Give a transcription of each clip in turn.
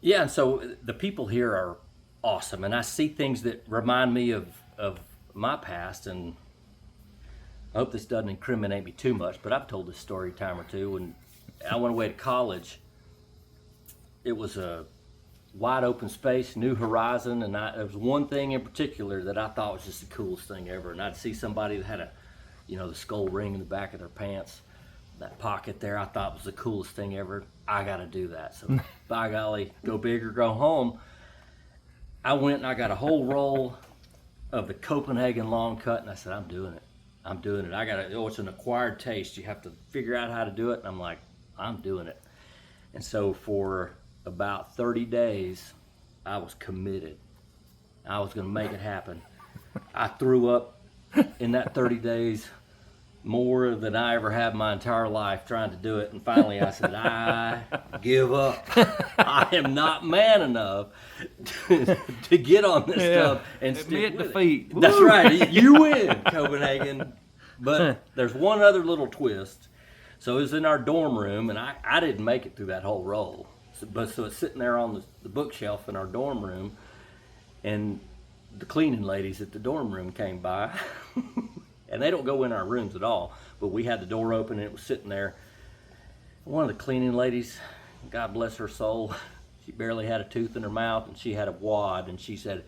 Yeah, and so the people here are awesome, and I see things that remind me of my past, and I hope this doesn't incriminate me too much, but I've told this story a time or two. When I went away to college, it was a wide open space, new horizon, and there was one thing in particular that I thought was just the coolest thing ever. And I'd see somebody that had the skull ring in the back of their pants, that pocket there. I thought was the coolest thing ever. I got to do that. So by golly, go big or go home. I went and I got a whole roll of the Copenhagen long cut, and I said, I'm doing it. I'm doing it. It's an acquired taste. You have to figure out how to do it. And I'm like, I'm doing it. And so for about 30 days, I was committed. I was going to make it happen. I threw up in that 30 days more than I ever have my entire life trying to do it. And finally I said, I give up. I am not man enough to get on this stuff and admit stick with defeat. it. That's right. You win, Copenhagen. But there's one other little twist. So it was in our dorm room, and I didn't make it through that whole roll. So it's sitting there on the bookshelf in our dorm room, and the cleaning ladies at the dorm room came by. And they don't go in our rooms at all, but we had the door open and it was sitting there. One of the cleaning ladies, God bless her soul, she barely had a tooth in her mouth, and she had a wad, and she said,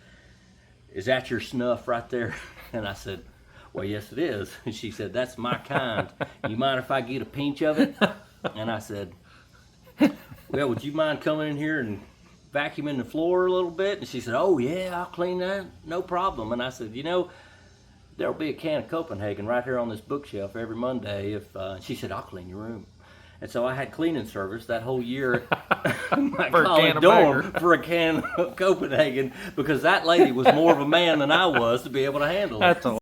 "Is that your snuff right there?" And I said, "Well, yes it is." And she said, "That's my kind. You mind if I get a pinch of it?" And I said, "Well, would you mind coming in here and vacuuming the floor a little bit?" And she said, "Oh yeah, I'll clean that, no problem." And I said, "There'll be a can of Copenhagen right here on this bookshelf every Monday." She said, "I'll clean your room." And so I had cleaning service that whole year at my college dorm for a can of Copenhagen, because that lady was more of a man than I was to be able to handle it. That's a